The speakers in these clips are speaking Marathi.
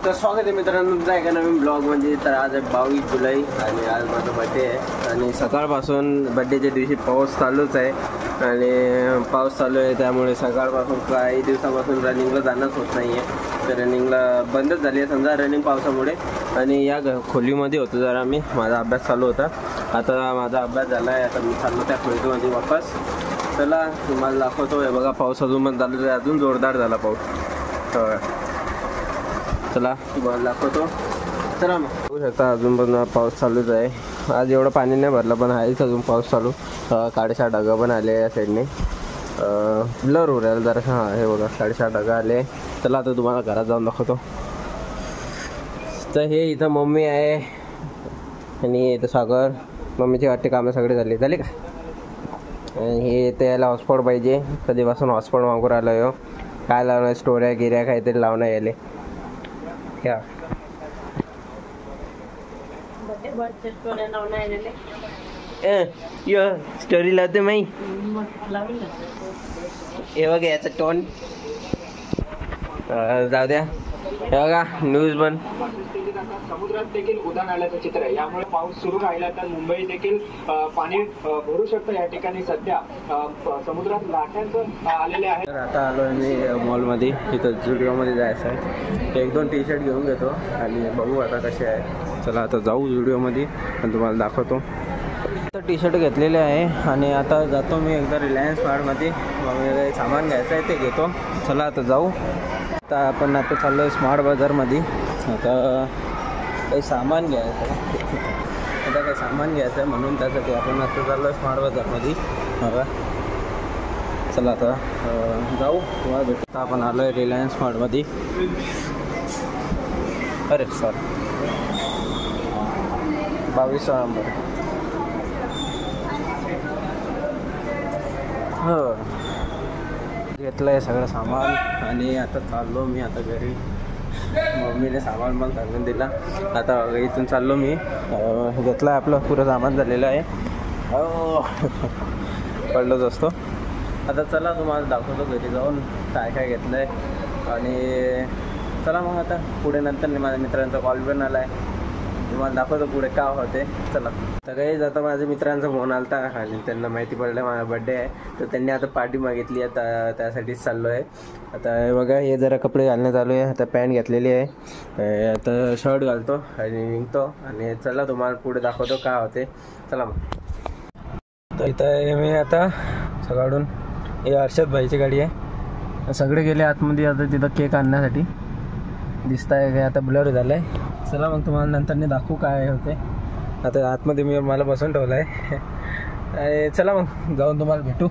तर स्वागत आहे मित्रांनो तुमचं एका नवीन ब्लॉगमध्ये. तर आज आहे 22 जुलै आणि आज माझा बड्डे आहे आणि सकाळपासून बड्डेच्या दिवशी पाऊस चालूच आहे आणि पाऊस चालू आहे त्यामुळे सकाळपासून काही दिवसापासून रनिंगला जाणंच होत नाही आहे. तर रनिंगला बंदच झाली आहे समजा रनिंग पावसामुळे. आणि या खोलीमध्ये होतो जरा मी, माझा अभ्यास चालू होता. आता माझा अभ्यास झाला आहे, आता मी चाललो त्या खोलीमध्ये वापस. चला तुम्हाला दाखवतो. आहे बघा पाऊस अजून पण चालू आहे, अजून जोरदार झाला पाऊस. चला तुम्हाला दाखवतो. चला मग बघू शकता अजून पण पाऊस चालूच आहे. आज एवढं पाणी नाही भरलं पण आहेच अजून पाऊस चालू. काळेशा ढगं पण आले या साईडने, ब्लर हो राहिलं जरा. हां हे बघा काळेशा ढगं आले. चला आता तुम्हाला घरात जाऊन दाखवतो. तर हे इथं मम्मी आहे आणि इथं सागर. मम्मीचे वाटते कामं सगळे झाले का. हे त्याला हॉटस्पॉट पाहिजे, कधीपासून हॉटस्पॉट मागून राहिलं हो. काय लावणार स्टोऱ्या गिऱ्या काहीतरी लावणं यायले क्या स्टोरी लावते माही. हे बघा याचा टोन जाऊ द्या. हे बघा न्यूज पण समुद्रात देखील उधाण आल्याचं चित्र आहे. यामुळे पाऊस सुरू राहिला तर मुंबई देखील पाणी भरू शकतं. या ठिकाणी सध्या समुद्रात लाटांचं आलेले आहे. तर आता आलो आहे मी मॉलमध्ये. इथं झुडिओमध्ये जायचं आहे. 1-2 टी शर्ट घेऊन घेतो आणि बघू आता कसे आहे. चला आता जाऊ झुडिओमध्ये आणि तुम्हाला दाखवतो. तर टी शर्ट घेतलेले आहे आणि आता जातो मी एकदा रिलायन्स मार्टमध्ये. काही सामान घ्यायचं आहे ते घेतो. चला आता जाऊ. आता आपण आता चाललो आहे स्मार्ट बाजारमध्ये. आता काही सामान घ्यायचं आहे म्हणून त्यासाठी आपण आता चाललो आहे स्मार्ट बाजारमध्ये. बघा चला आता जाऊ तुम्हाला भेटू. आपण आलो आहे रिलायन्स स्मार्टमध्ये. अरे सॉरी 22 नंबर. हो घेतलं आहे सगळं सामान आणि आता चाललो मी आता घरी. मम्मीने सामान पण सांगून दिला. आता इथून चाललो मी. घेतलं आहे आपलं पुरं सामान झालेलं आहे. पडलोच असतो. आता चला तुम्हाला दाखवतो घरी जाऊन काय काय घेतलं आहे. आणि चला मग आता पुढे नंतर माझ्या मित्रांचा कॉल पण आला आहे, तुम्हाला दाखवतो पुढे काय होते. चला तर काही जाता माझ्या मित्रांचा फोन आला होता आणि त्यांना माहिती पडलं माझा बड्डे आहे तर त्यांनी आता पार्टी मागितली. आता त्यासाठीच चाललो आहे. आता बघा हे जरा कपडे घालण्यात चालू आहे. आता पॅन्ट घेतलेली आहे. आता शर्ट घालतो आणि निघतो आणि चला तुम्हाला पुढे दाखवतो काय होते. चला मग. तर इथं मी आता सकाळून हे हर्षद भाईची गाडी आहे. सगळे गेले आतमध्ये आता तिथं केक आणण्यासाठी. दिसत आहे काय आता ब्लर झालं आहे. चला मग तुम्हाला नंतर दाखवू काय होते. आता आतमध्ये मी मला बसून ठेवलं आहे. चला मग जाऊन तुम्हाला भेटू.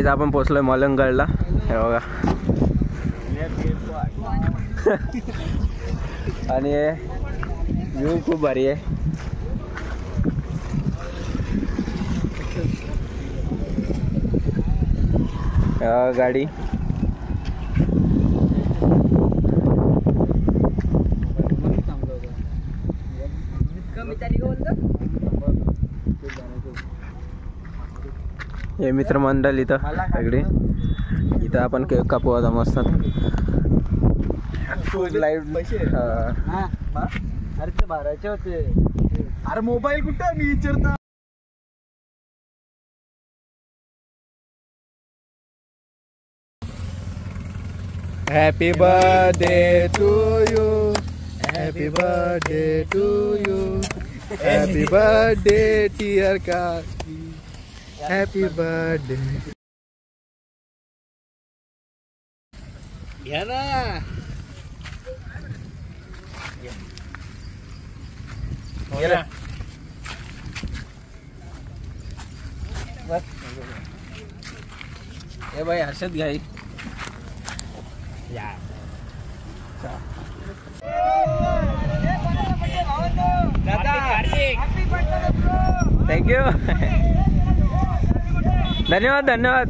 आपण पोचलोय मलंगगडला. हे बघा आणि व्ह्यू खूप भारी आहे. गाडी हे मित्रमंडळ इथं सगळे इथं आपण केक कापू आता मस्त अरे ते भरायचे होते. अरे मोबाईल कुठं मी विचारता. Happy birthday to you, happy birthday to you, happy birthday dear काकी, हॅपी बर्थडे. घ्या ना. ए भाई हर्षद घ्याई. थँक्यू. धन्यवाद धन्यवाद.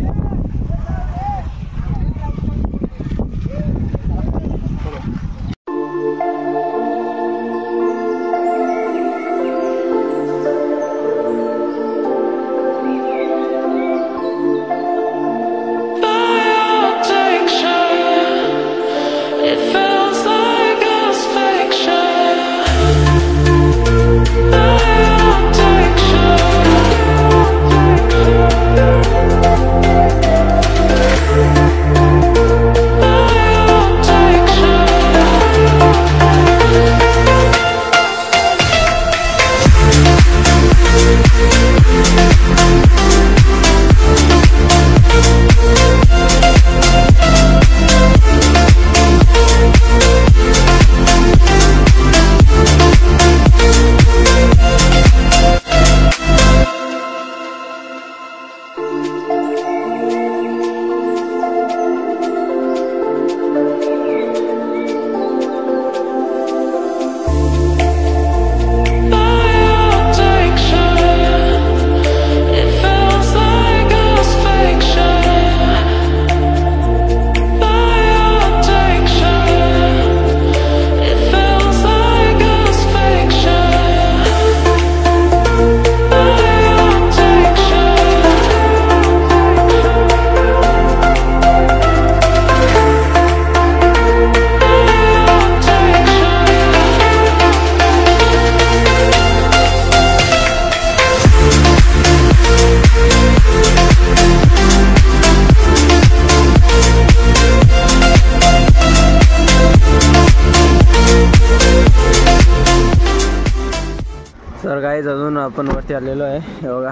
तर गाईज अजून आपण वरती आलेलो आहे. हे बघा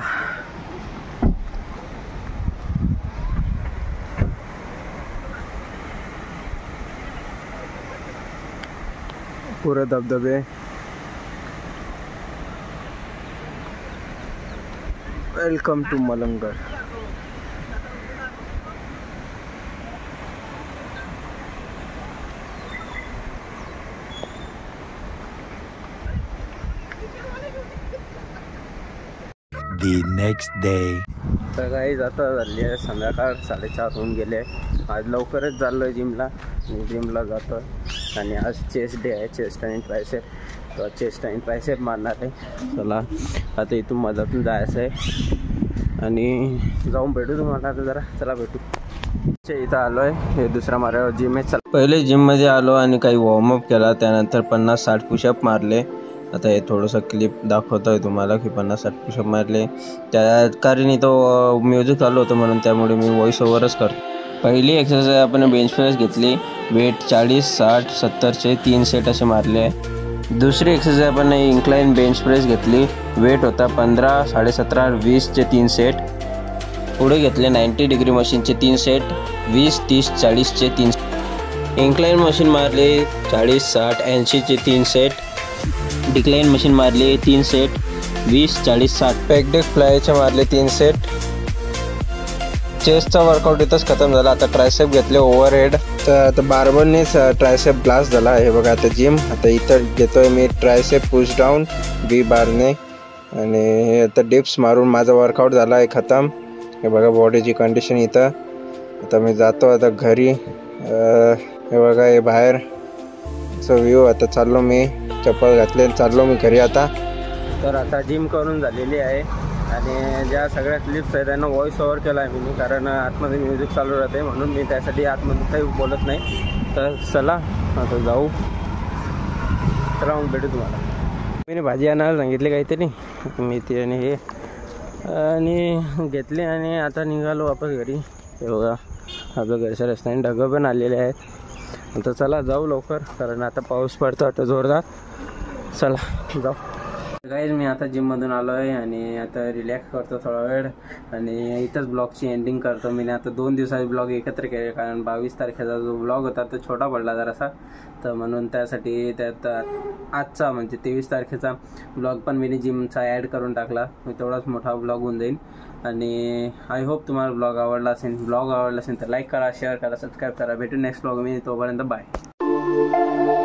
पुरे धबधबे. Welcome to Malanggad. The next day. तर गाईज आता झाली आहे संध्याकाळ 4:30 होऊन गेले. आज लवकरच चाललो आहे जिमला आणि जिमला जातो आणि आज चेस्ट डे आहे. चेस्ट आणि ट्रायसेप. तर चेस्ट आणि ट्रायसेप मारणार आहे. चला आता इथून मधातून जायचं आहे आणि जाऊन भेटू तुम्हाला आता जरा. चला भेटू. इथं आलो आहे. हे दुसरा मार्गावर जिम आहे. चला पहिले जिममध्ये आलो आणि काही वॉर्मअप केला. त्यानंतर 50-60 पुशअप मारले. आता हे थोडंसं क्लिप दाखवतो आहे तुम्हाला की 50-60 पुशअप मारले. त्या कारण इथं म्युझिक चालू होतं म्हणून त्यामुळे मी व्हॉइस ओव्हरच करतो. पहिली एक्सरसाइज आपण बेंच प्रेस घेतली. वेट 40, 60, 70चे 3 सेट असे मारले. दुसरी एक्सरसाइज आपण इन्क्लाइन बेंच प्रेस घेतली. वेट होता 15, 17.5, 20चे 3 सेट. पुढे घेतले 90 डिग्री मशीनचे 3 सेट. 20, 30, 40चे 3 सेट. इन्क्लाइन मशीन मारले 40, 60, 80चे 3 सेट. डिक्लाइन मशीन मारले 3 सेट. 20, 40, 60. पॅकडेक फ्लायचे मारले 3 सेट. चेस्टचा वर्कआउट इथंच खतम झाला. आता ट्रायसेप घेतले ओव्हरहेड. तर आता बार्बलनेच ट्रायसेप ब्लास्ट झाला. हे बघा आता जिम. आता इथं घेतोय मी ट्रायसेप पुश डाऊन बी बारने आणि आता डिप्स मारून माझा वर्कआउट झाला आहे खतम. हे बघा बॉडीची कंडिशन इथं. आता मी जातो आता घरी. हे बघा हे बाहेर व्ह्यू. आता चाललो मी, चप्पल घातले चाललो मी घरी आता. तर आता जिम करून झालेली आहे आणि ज्या सगळ्या क्लिप्स आहेत त्यांना व्हॉइस ओव्हर केला आहे मी, कारण आतमध्ये म्युझिक चालू राहते म्हणून मी त्यासाठी आतमध्ये काही बोलत नाही. तर चला आता जाऊ. चला मग भेटू तुम्हाला. मी भाजी आणायला सांगितले काहीतरी मेथी आणि हे, आणि घेतले आणि आता निघालो वापस घरी. हे बघा आपल्या घरच्या रस्त्याने ढगं पण आलेले आहेत. आता चला जाऊ लवकर, कारण आता पाऊस पडतो आता जोरदार. चला जाऊ. गाईज मी आता जिममधून आलो आहे आणि आता रिलॅक्स करतो थोडा वेळ आणि इथंच ब्लॉगची एंडिंग करतो. मी आता 2 दिवसाचे ब्लॉग एकत्र केले, कारण 22 तारखेचा जो ब्लॉग होता तो छोटा पडला जरासा, तर म्हणून त्यासाठी त्यात आजचा म्हणजे 23 तारखेचा ब्लॉग पण मी जिमचा ॲड करून टाकला. मी तेवढाच मोठा ब्लॉग होऊन जाईल. आणि आय होप तुम्हाला ब्लॉग आवडला असेल. ब्लॉग आवडला असेल तर लाईक करा, शेअर करा, सबस्क्राईब करा. भेटू नेक्स्ट ब्लॉग मी. तोपर्यंत बाय.